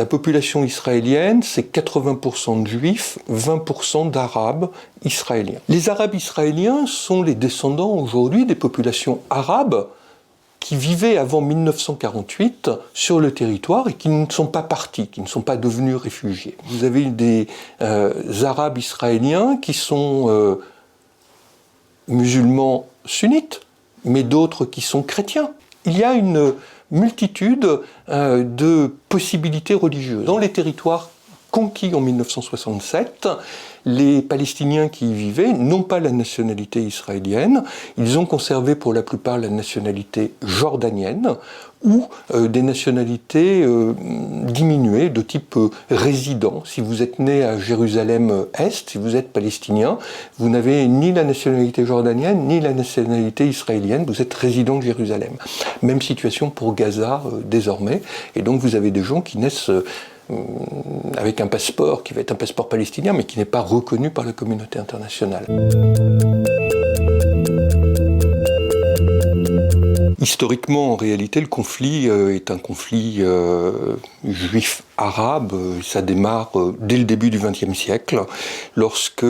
population israélienne, c'est 80% de juifs, 20% d'arabes israéliens. Les arabes israéliens sont les descendants aujourd'hui des populations arabes qui vivaient avant 1948 sur le territoire et qui ne sont pas partis, qui ne sont pas devenus réfugiés. Vous avez des arabes israéliens qui sont musulmans sunnites, mais d'autres qui sont chrétiens. Il y a une multitude de possibilités religieuses. Dans les territoires conquis en 1967, les Palestiniens qui y vivaient n'ont pas la nationalité israélienne, ils ont conservé pour la plupart la nationalité jordanienne ou des nationalités diminuées de type résident. Si vous êtes né à Jérusalem-Est, si vous êtes palestinien, vous n'avez ni la nationalité jordanienne ni la nationalité israélienne, vous êtes résident de Jérusalem. Même situation pour Gaza désormais, et donc vous avez des gens qui naissent avec un passeport qui va être un passeport palestinien mais qui n'est pas reconnu par la communauté internationale. Historiquement, en réalité, le conflit est un conflit juif-arabe. Ça démarre dès le début du XXe siècle, lorsque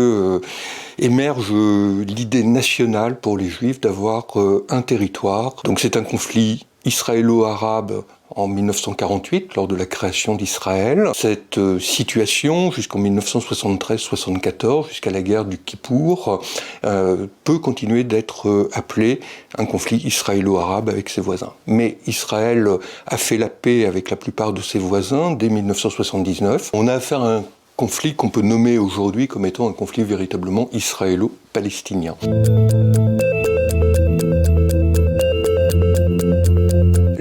émerge l'idée nationale pour les juifs d'avoir un territoire. Donc c'est un conflit israélo-arabe en 1948, lors de la création d'Israël. Cette situation, jusqu'en 1973-74, jusqu'à la guerre du Kippour, peut continuer d'être appelée un conflit israélo-arabe avec ses voisins. Mais Israël a fait la paix avec la plupart de ses voisins dès 1979. On a affaire à un conflit qu'on peut nommer aujourd'hui comme étant un conflit véritablement israélo-palestinien.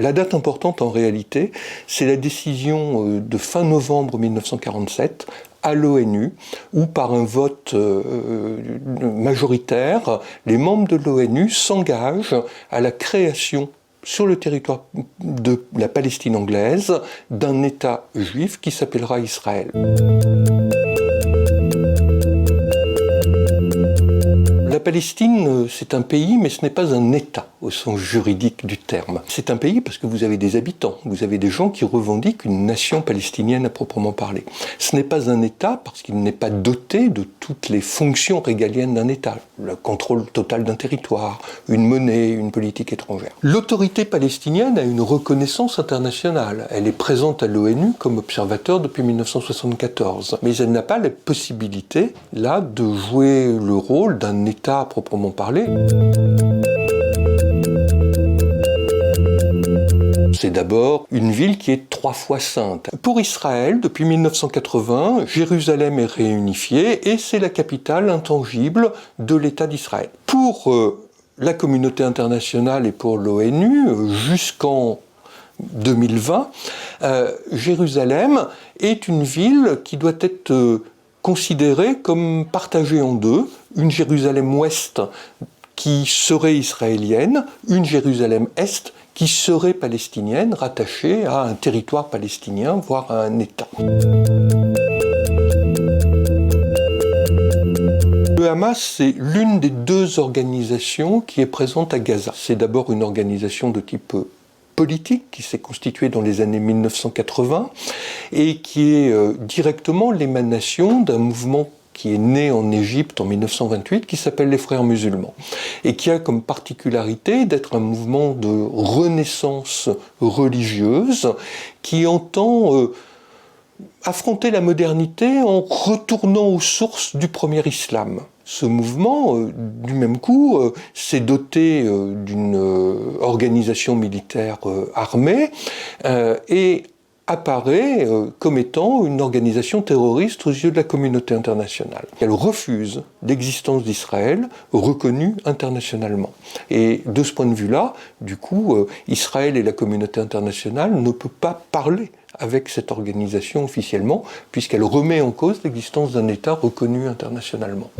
La date importante en réalité, c'est la décision de fin novembre 1947 à l'ONU, où par un vote majoritaire, les membres de l'ONU s'engagent à la création sur le territoire de la Palestine anglaise d'un État juif qui s'appellera Israël. La Palestine, c'est un pays, mais ce n'est pas un État au sens juridique du terme. C'est un pays parce que vous avez des habitants, vous avez des gens qui revendiquent une nation palestinienne à proprement parler. Ce n'est pas un État parce qu'il n'est pas doté de toutes les fonctions régaliennes d'un État. Le contrôle total d'un territoire, une monnaie, une politique étrangère. L'autorité palestinienne a une reconnaissance internationale. Elle est présente à l'ONU comme observateur depuis 1974. Mais elle n'a pas la possibilité, là, de jouer le rôle d'un État à proprement parler. C'est d'abord une ville qui est 3 fois sainte. Pour Israël, depuis 1980, Jérusalem est réunifiée et c'est la capitale intangible de l'État d'Israël. Pour la communauté internationale et pour l'ONU, jusqu'en 2020, Jérusalem est une ville qui doit être considérée comme partagée en deux, une Jérusalem-Ouest qui serait israélienne, une Jérusalem-Est qui serait palestinienne, rattachée à un territoire palestinien, voire à un État. Le Hamas, c'est l'une des deux organisations qui est présente à Gaza. C'est d'abord une organisation de type politique qui s'est constituée dans les années 1980 et qui est directement l'émanation d'un mouvement qui est né en Égypte en 1928, qui s'appelle les Frères musulmans, et qui a comme particularité d'être un mouvement de renaissance religieuse qui entend affronter la modernité en retournant aux sources du premier islam. Ce mouvement, du même coup, s'est doté d'une organisation militaire armée et apparaît comme étant une organisation terroriste aux yeux de la communauté internationale. Elle refuse l'existence d'Israël reconnue internationalement. Et de ce point de vue-là, du coup, Israël et la communauté internationale ne peuvent pas parler avec cette organisation officiellement, puisqu'elle remet en cause l'existence d'un État reconnu internationalement.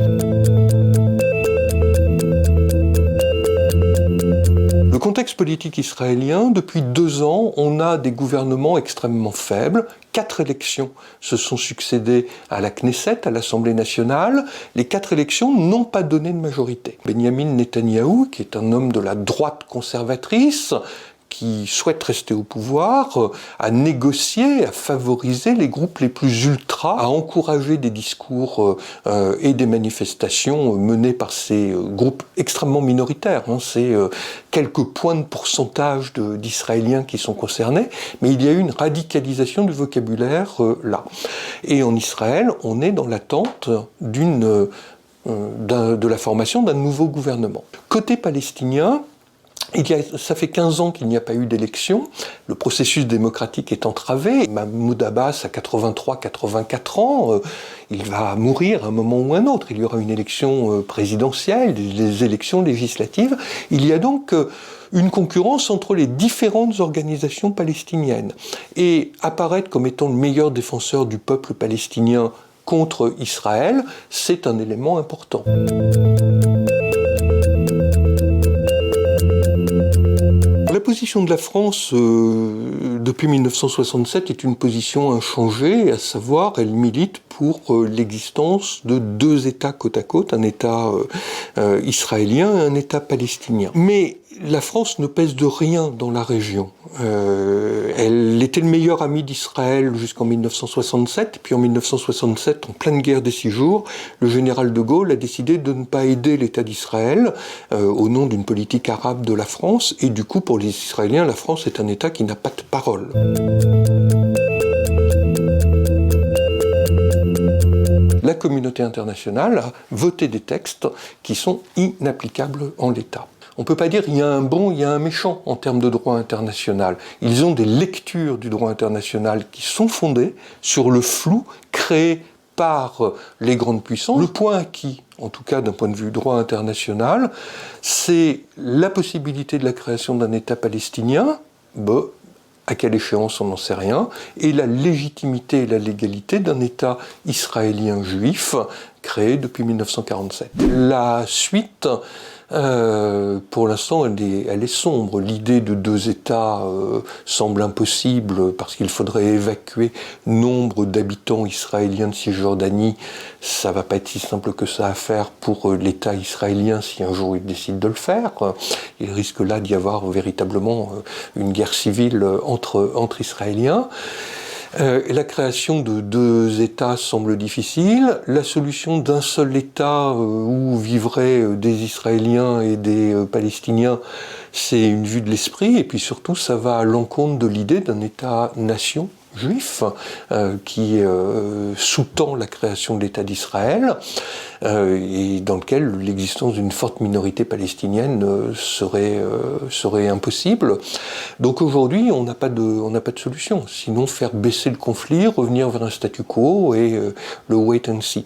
Le contexte politique israélien, depuis 2 ans, on a des gouvernements extrêmement faibles. 4 élections se sont succédées à la Knesset, à l'Assemblée nationale. Les 4 élections n'ont pas donné de majorité. Benjamin Netanyahou, qui est un homme de la droite conservatrice, qui souhaite rester au pouvoir à négocier, à favoriser les groupes les plus ultras, à encourager des discours et des manifestations menées par ces groupes extrêmement minoritaires. C'est quelques points de pourcentage d'Israéliens qui sont concernés, mais il y a eu une radicalisation du vocabulaire là. Et en Israël, on est dans l'attente de la formation d'un nouveau gouvernement. Côté palestinien, ça fait 15 ans qu'il n'y a pas eu d'élection, le processus démocratique est entravé. Mahmoud Abbas a 83-84 ans, il va mourir à un moment ou un autre, il y aura une élection présidentielle, des élections législatives. Il y a donc une concurrence entre les différentes organisations palestiniennes. Et apparaître comme étant le meilleur défenseur du peuple palestinien contre Israël, c'est un élément important. La position de la France depuis 1967 est une position inchangée, à savoir elle milite pour l'existence de deux États côte à côte, un État israélien et un État palestinien. Mais la France ne pèse de rien dans la région. Elle était le meilleur ami d'Israël jusqu'en 1967, puis en 1967, en pleine guerre des 6 jours, le général de Gaulle a décidé de ne pas aider l'État d'Israël au nom d'une politique arabe de la France, et du coup pour les Israéliens, la France est un État qui n'a pas de parole. La communauté internationale a voté des textes qui sont inapplicables en l'état. On ne peut pas dire il y a un bon, il y a un méchant en termes de droit international. Ils ont des lectures du droit international qui sont fondées sur le flou créé par les grandes puissances. Le point acquis, en tout cas d'un point de vue droit international, c'est la possibilité de la création d'un État palestinien. À quelle échéance, on n'en sait rien, et la légitimité et la légalité d'un État israélien juif créé depuis 1947. La suite, pour l'instant, elle est sombre. L'idée de deux États semble impossible parce qu'il faudrait évacuer nombre d'habitants israéliens de Cisjordanie. Ça va pas être si simple que ça à faire pour l'État israélien si un jour il décide de le faire. Il risque là d'y avoir véritablement une guerre civile entre Israéliens. La création de deux États semble difficile. La solution d'un seul État où vivraient des Israéliens et des Palestiniens, c'est une vue de l'esprit. Et puis surtout, ça va à l'encontre de l'idée d'un État-nation juif qui sous-tend la création de l'État d'Israël et dans lequel l'existence d'une forte minorité palestinienne serait impossible. Donc aujourd'hui, on n'a pas de solution. Sinon, faire baisser le conflit, revenir vers un statu quo et le wait and see.